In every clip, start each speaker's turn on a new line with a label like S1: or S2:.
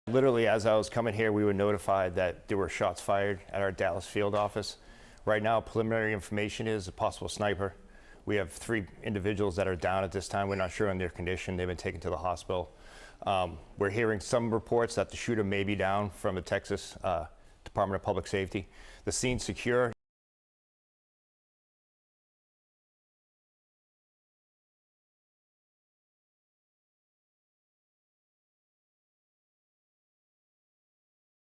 S1: Literally, as I was coming here, we were notified that there were shots fired at our Dallas field office. Right now, preliminary information is a possible sniper. We have 3 individuals that are down at this time. We're not sure on their condition. They've been taken to the hospital. We're hearing some reports that the shooter may be down from the Texas Department of Public Safety. The scene's secure.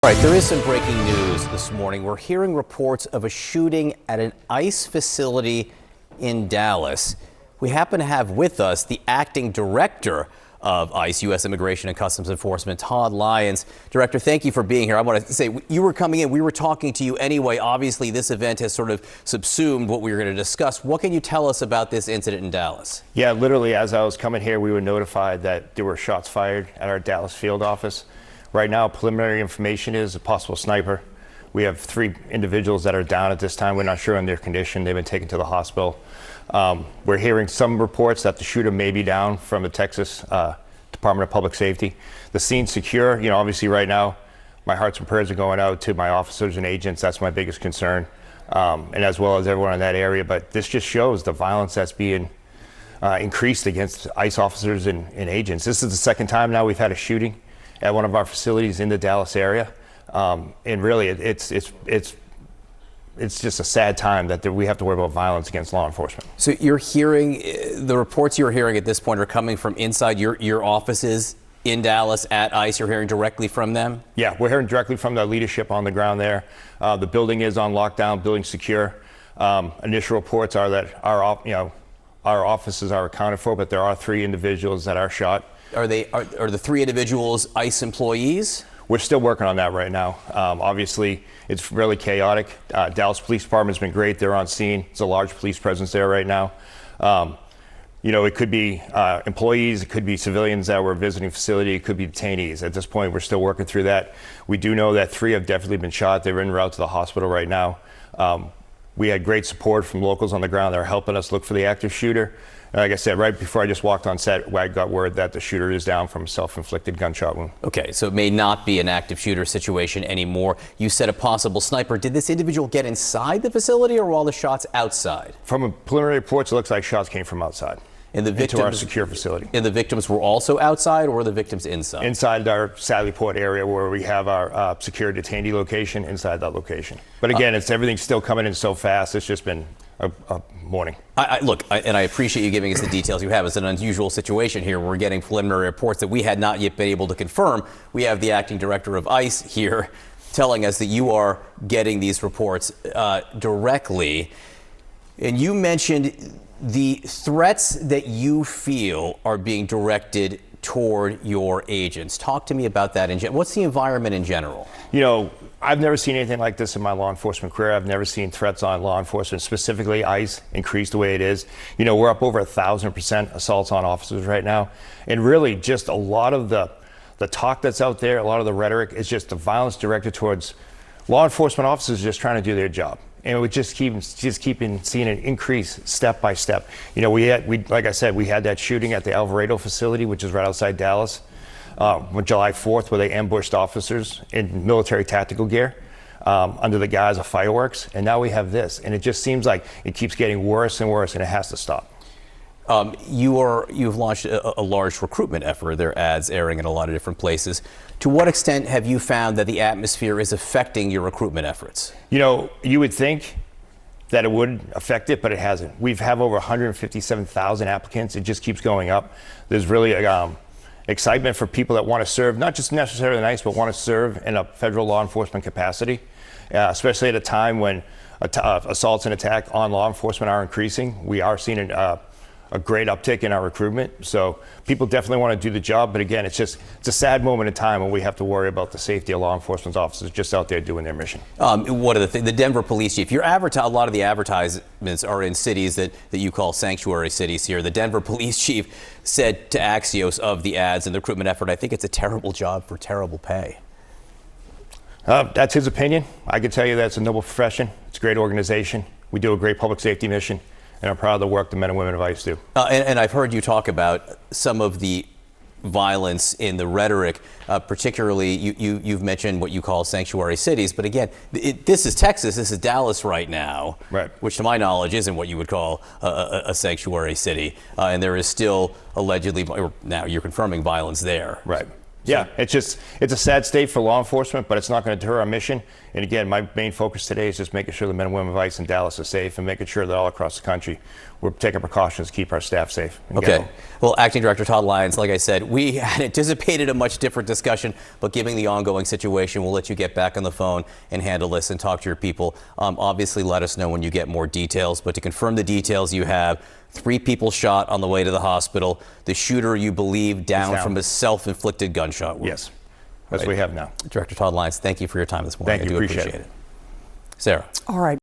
S2: All right, there is some breaking news this morning. We're hearing reports of a shooting at an ICE facility in Dallas. We happen to have with us the acting director of ICE, U.S. Immigration and Customs Enforcement, Todd Lyons. Director, thank you for being here. I want to say, you were coming in, we were talking to you anyway. Obviously, this event has sort of subsumed what we were going to discuss. What can you tell us about this incident in Dallas?
S1: Yeah, literally, as I was coming here, we were notified that there were shots fired at our Dallas field office. Right now, preliminary information is a possible sniper. We have 3 individuals that are down at this time. We're not sure on their condition. They've been taken to the hospital. We're hearing some reports that the shooter may be down from the Texas Department of Public Safety. The scene's secure. You know, obviously right now, my hearts and prayers are going out to my officers and agents. That's my biggest concern, and as well as everyone in that area. But this just shows the violence that's being increased against ICE officers and agents. This is the second time now we've had a shooting at one of our facilities in the Dallas area, and really, it's just a sad time that we have to worry about violence against law enforcement.
S2: So you're hearing, the reports you're hearing at this point are coming from inside your offices in Dallas at ICE. You're hearing directly from them?
S1: Yeah, we're hearing directly from the leadership on the ground there. The building is on lockdown, building secure. Initial reports are that our offices are accounted for, but there are 3 individuals that are shot.
S2: Are the 3 individuals ICE employees?
S1: We're still working on that right now. Obviously, it's really chaotic. Dallas Police Department's been great. They're on scene. It's a large police presence there right now. You know, it could be employees, it could be civilians that were visiting facility, it could be detainees. At this point, we're still working through that. We do know that 3 have definitely been shot. They're en route to the hospital right now. We had great support from locals on the ground that are helping us look for the active shooter. Like I said, right before I just walked on set, I got word that the shooter is down from a self-inflicted gunshot wound.
S2: Okay, so it may not be an active shooter situation anymore. You said a possible sniper. Did this individual get inside the facility or were all the shots outside?
S1: From a preliminary reports, it looks like shots came from outside.
S2: And the victims,
S1: into our secure facility.
S2: And the victims were also outside, or were the victims inside?
S1: Inside our Sally Port area where we have our secure detainee location, inside that location. But again, everything's still coming in so fast. It's just been a morning.
S2: Look, and I appreciate you giving us the details you have. It's an unusual situation here. We're getting preliminary reports that we had not yet been able to confirm. We have the acting director of ICE here telling us that you are getting these reports directly. And you mentioned the threats that you feel are being directed toward your agents. Talk to me about that. What's the environment in general? You
S1: know, I've never seen anything like this in my law enforcement career. I've never seen threats on law enforcement, specifically ICE, increase the way it is. You know, we're up over 1,000% assaults on officers right now. And really just a lot of the talk that's out there, a lot of the rhetoric is just the violence directed towards law enforcement officers just trying to do their job. And we just keep seeing an increase step by step. You know, like I said, we had that shooting at the Alvarado facility, which is right outside Dallas, on July 4th, where they ambushed officers in military tactical gear under the guise of fireworks. And now we have this, and it just seems like it keeps getting worse and worse, and it has to stop.
S2: You've launched a large recruitment effort. There are ads airing in a lot of different places. To what extent have you found that the atmosphere is affecting your recruitment efforts? You
S1: know, you would think that it would affect it, but it hasn't. We have over 157,000 applicants. It just keeps going up. There's really excitement for people that want to serve, not just necessarily ICE, but want to serve in a federal law enforcement capacity, especially at a time when assaults and attacks on law enforcement are increasing. We are seeing a great uptick in our recruitment. So people definitely want to do the job. But again, it's a sad moment in time when we have to worry about the safety of law enforcement officers just out there doing their mission.
S2: One of the Denver police chief, a lot of the advertisements are in cities that you call sanctuary cities here. The Denver police chief said to Axios of the ads and the recruitment effort, I think it's a terrible job for terrible pay.
S1: That's his opinion. I can tell you that it's a noble profession. It's a great organization. We do a great public safety mission. And I'm proud of the work the men and women of ICE do.
S2: And I've heard you talk about some of the violence in the rhetoric, particularly you've mentioned what you call sanctuary cities. But again, this is Texas, this is Dallas right now,
S1: right,
S2: which to my knowledge isn't what you would call a sanctuary city. And there is still allegedly, or now you're confirming, violence there.
S1: Right. Yeah, it's a sad state for law enforcement, but it's not going to deter our mission. And again, my main focus today is just making sure the men and women of ICE in Dallas are safe and making sure that all across the country we're taking precautions to keep our staff safe.
S2: Okay. Well, Acting Director Todd Lyons, like I said, we had anticipated a much different discussion, but given the ongoing situation, we'll let you get back on the phone and handle this and talk to your people. Obviously, let us know when you get more details, but to confirm the details you have, 3 people shot on the way to the hospital. The shooter, you believe, down from a self-inflicted gunshot wound.
S1: Yes, that's what we have now.
S2: Director Todd Lyons, thank you for your time this morning.
S1: Thank you.
S2: I do appreciate it. Sarah.
S3: All right.